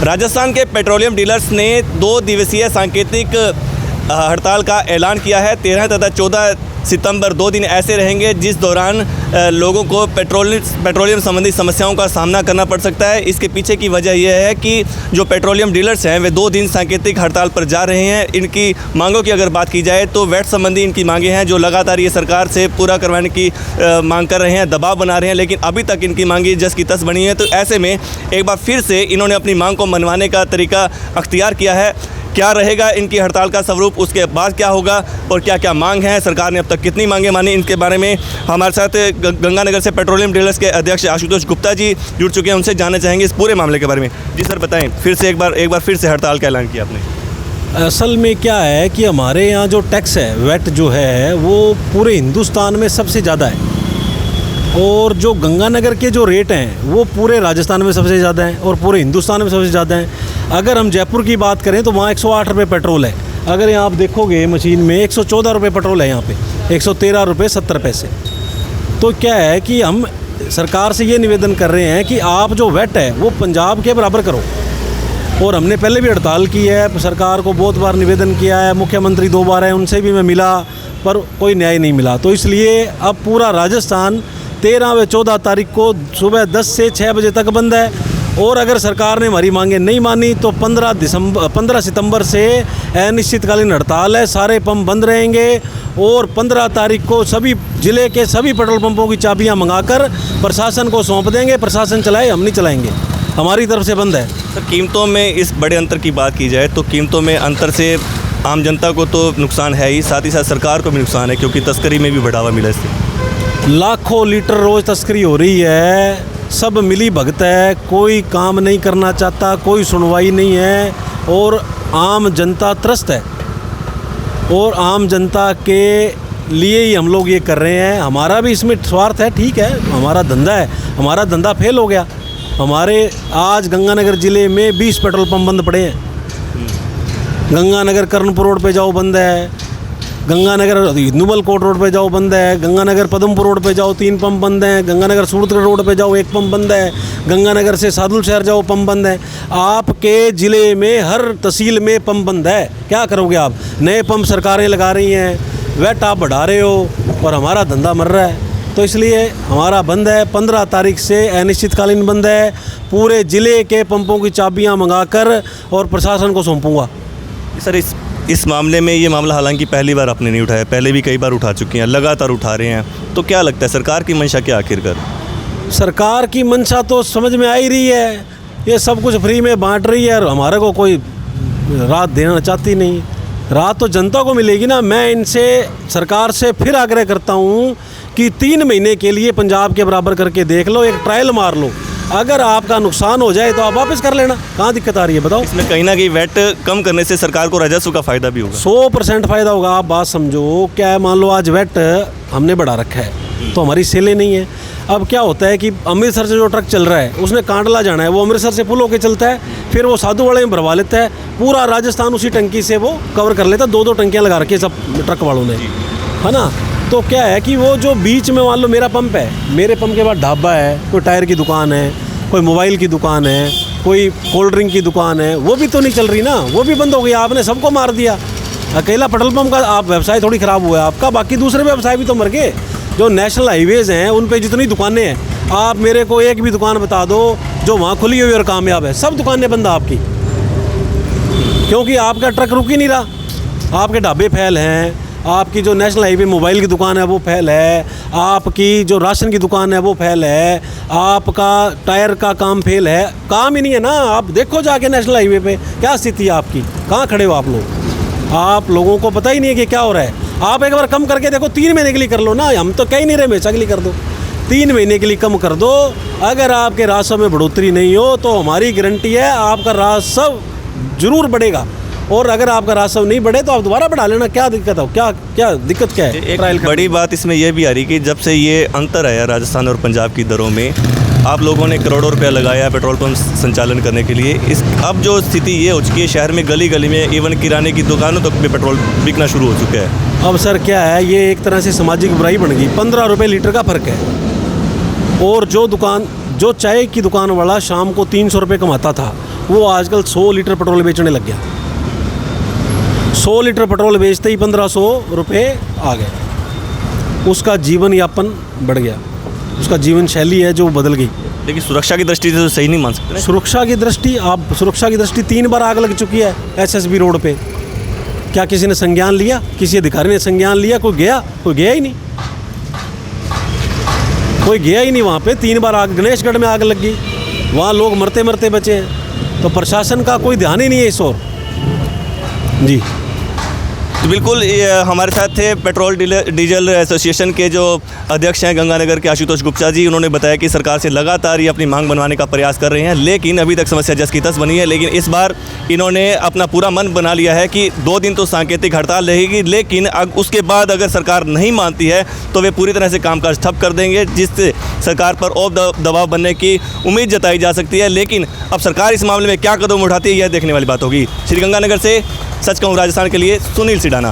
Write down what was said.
राजस्थान के petroleum dealers ने 2 दिवसीय सांकेतिक हड़ताल का ऐलान किया है। 13 तथा 14 सितंबर 2 दिन ऐसे रहेंगे जिस दौरान लोगों को पेट्रोलियम संबंधी समस्याओं का सामना करना पड़ सकता है। इसके पीछे की वजह यह है कि जो पेट्रोलियम डीलर्स हैं वे 2 दिन सांकेतिक हड़ताल पर जा रहे हैं। इनकी मांगों की अगर बात की जाए तो वैट संबंधी इनकी मांगें हैं जो लगातार ये सरकार से पूरा करवाने की मांग कर रहे हैं, दबाव बना रहे हैं, लेकिन अभी तक इनकी मांगें जस की तस बनी है। तो ऐसे में एक बार फिर से इन्होंने अपनी मांग को मनवाने का तरीका अख्तियार किया है। क्या रहेगा इनकी हड़ताल का स्वरूप, उसके बाद क्या होगा और क्या क्या मांग है, सरकार ने अब तक कितनी मांगें मानी, इनके बारे में हमारे साथ गंगानगर से पेट्रोलियम डीलर्स के अध्यक्ष आशुतोष गुप्ता जी जुड़ चुके हैं। उनसे जानना चाहेंगे इस पूरे मामले के बारे में। जी सर बताएं, फिर से एक बार फिर से हड़ताल का ऐलान किया आपने। असल में क्या है कि हमारे यहाँ जो टैक्स है, वैट जो है वो पूरे हिंदुस्तान में सबसे ज़्यादा है, और जो गंगानगर के जो रेट हैं वो पूरे राजस्थान में सबसे ज़्यादा हैं और पूरे हिंदुस्तान में सबसे ज़्यादा हैं। अगर हम जयपुर की बात करें तो वहाँ 108 रुपये पेट्रोल है। अगर यहाँ आप देखोगे मशीन में 114 रुपये पेट्रोल है, यहाँ पे 113 रुपये 70 पैसे। तो क्या है कि हम सरकार से ये निवेदन कर रहे हैं कि आप जो वैट है वो पंजाब के बराबर करो। और हमने पहले भी हड़ताल की है, सरकार को बहुत बार निवेदन किया है, मुख्यमंत्री 2 बार हैं, उनसे भी मैं मिला पर कोई न्याय नहीं मिला। तो इसलिए अब पूरा राजस्थान 13 व 14 तारीख को सुबह 10 से 6 बजे तक बंद है। और अगर सरकार ने हमारी मांगें नहीं मानी तो 15 सितंबर से अनिश्चितकालीन हड़ताल है, सारे पंप बंद रहेंगे। और 15 तारीख को सभी ज़िले के सभी पेट्रोल पंपों की चाबियां मंगाकर प्रशासन को सौंप देंगे। प्रशासन चलाए, हम नहीं चलाएंगे, हमारी तरफ से बंद है। सर, कीमतों में इस बड़े अंतर की बात की जाए तो कीमतों में अंतर से आम जनता को तो नुकसान है ही, साथ ही साथ सरकार को भी नुकसान है क्योंकि तस्करी में भी बढ़ावा मिला इससे। लाखों लीटर रोज़ तस्करी हो रही है, सब मिली भगत है, कोई काम नहीं करना चाहता, कोई सुनवाई नहीं है और आम जनता त्रस्त है। और आम जनता के लिए ही हम लोग ये कर रहे हैं। हमारा भी इसमें स्वार्थ है, ठीक है, हमारा धंधा है, हमारा धंधा फेल हो गया। हमारे आज गंगानगर ज़िले में 20 पेट्रोल पंप बंद पड़े हैं। गंगानगर कर्णपुर रोड पे जाओ बंद है, गंगानगर नुबल कोट रोड पे जाओ बंद है, गंगानगर पदमपुर रोड पे जाओ 3 पंप बंद हैं, गंगानगर सूरतगढ़ रोड पे जाओ 1 पंप बंद है, गंगानगर से सादुल शहर जाओ पंप बंद है। आपके ज़िले में हर तहसील में पंप बंद है, क्या करोगे आप? नए पंप सरकारें लगा रही हैं, वैट आप बढ़ा रहे हो और हमारा धंधा मर रहा है। तो इसलिए हमारा बंद है, 15 तारीख से अनिश्चितकालीन बंद है। पूरे ज़िले के पंपों की चाबियाँ मंगाकर और प्रशासन को सौंपूँगा। सर, इस मामले में ये मामला हालांकि पहली बार आपने नहीं उठाया, पहले भी कई बार उठा चुकी हैं, लगातार उठा रहे हैं, तो क्या लगता है सरकार की मंशा क्या आखिरकार? सरकार की मंशा तो समझ में आ ही रही है, ये सब कुछ फ्री में बांट रही है और हमारे को कोई राहत देना चाहती नहीं। राहत तो जनता को मिलेगी ना। मैं इनसे, सरकार से फिर आग्रह करता हूँ कि 3 महीने के लिए पंजाब के बराबर करके देख लो, एक ट्रायल मार लो। अगर आपका नुकसान हो जाए तो आप वापस कर लेना, कहाँ दिक्कत आ रही है बताओ? इसमें कहीं ना कहीं वैट कम करने से सरकार को राजस्व का फ़ायदा भी होगा। 100% फ़ायदा होगा। आप बात समझो, क्या है, मान लो आज वैट हमने बढ़ा रखा है तो हमारी सेलें नहीं है। अब क्या होता है कि अमृतसर से जो ट्रक चल रहा है उसने कांडला जाना है, वो अमृतसर से फुल होकर चलता है, फिर वो साधुवाड़े में भरवा लेता है, पूरा राजस्थान उसी टंकी से वो कवर कर लेता है। 2-2 टंकियाँ लगा रखी है सब ट्रक वालों ने, है ना। तो क्या है कि वो जो बीच में मान लो मेरा पंप है, मेरे पंप के बाद ढाबा है, कोई टायर की दुकान है, कोई मोबाइल की दुकान है, कोई कोल्ड ड्रिंक की दुकान है, वो भी तो नहीं चल रही ना, वो भी बंद हो गई। आपने सबको मार दिया। अकेला पेट्रोल पंप का आप व्यवसाय थोड़ी ख़राब हुआ है आपका, बाकी दूसरे व्यवसाय भी तो मर गए। जो नेशनल हाईवेज़ हैं उन पे जितनी दुकानें हैं, आप मेरे को एक भी दुकान बता दो जो वहाँ खुली हुई और कामयाब है। सब दुकानें बंद है आपकी, क्योंकि आपका ट्रक रुक ही नहीं रहा। आपके ढाबे फैल हैं, आपकी जो नेशनल हाईवे मोबाइल की दुकान है वो फैल है, आपकी जो राशन की दुकान है वो फैल है, आपका टायर का काम फेल है, काम ही नहीं है ना। आप देखो जाके नेशनल हाईवे पे क्या स्थिति है आपकी, कहाँ खड़े हो आप लोग? आप लोगों को पता ही नहीं है कि क्या हो रहा है। आप एक बार कम करके देखो, 3 महीने के लिए कर लो ना, हम तो कह ही नहीं रहे हमेशा के लिए कर दो, 3 महीने के लिए कम कर दो। अगर आपके राजस्व में बढ़ोतरी नहीं हो तो हमारी गारंटी है आपका राजस्व जरूर बढ़ेगा, और अगर आपका राजस्व नहीं बढ़े तो आप दोबारा बढ़ा लेना। क्या दिक्कत है? क्या दिक्कत क्या है? एक बड़ी बात इसमें यह भी आ रही कि जब से ये अंतर आया राजस्थान और पंजाब की दरों में, आप लोगों ने करोड़ों रुपया लगाया पेट्रोल पंप संचालन करने के लिए। अब जो स्थिति ये हो चुकी है, शहर में गली गली में इवन किराने की दुकानों तक में पेट्रोल बिकना शुरू हो चुका है। अब सर क्या है, ये एक तरह से सामाजिक बुराई बन गई। 15 रुपये लीटर का फ़र्क है। और जो चाय की दुकान वाला शाम को 300 रुपये कमाता था, वो आजकल 100 लीटर पेट्रोल बेचने लग गया। 100 लीटर पेट्रोल बेचते ही 1500 रुपये आ गए। उसका जीवन यापन बढ़ गया, उसका जीवन शैली है जो बदल गई। लेकिन सुरक्षा की दृष्टि से तो सही नहीं मान सकते ना। सुरक्षा की दृष्टि, आप सुरक्षा की दृष्टि 3 बार आग लग चुकी है एसएसबी रोड पे। क्या किसी ने संज्ञान लिया? किसी अधिकारी ने संज्ञान लिया? कोई गया ही नहीं, कोई गया ही नहीं वहाँ पे। 3 बार आग, गणेशगढ़ में आग लग गई, वहाँ लोग मरते मरते बचे हैं। तो प्रशासन का कोई ध्यान ही नहीं है इस ओर। जी तो बिल्कुल ये हमारे साथ थे पेट्रोल डीजल एसोसिएशन के जो अध्यक्ष हैं गंगानगर के आशुतोष गुप्ता जी। उन्होंने बताया कि सरकार से लगातार ये अपनी मांग बनवाने का प्रयास कर रहे हैं, लेकिन अभी तक समस्या जस की तस बनी है। लेकिन इस बार इन्होंने अपना पूरा मन बना लिया है कि 2 दिन तो सांकेतिक हड़ताल रहेगी, लेकिन उसके बाद अगर सरकार नहीं मानती है तो वे पूरी तरह से कामकाज ठप कर देंगे, जिससे सरकार पर और दबाव बनने की उम्मीद जताई जा सकती है। लेकिन अब सरकार इस मामले में क्या कदम उठाती है, यह देखने वाली बात होगी। श्रीगंगानगर से सच कहूँ राजस्थान के लिए सुनील सिडाना।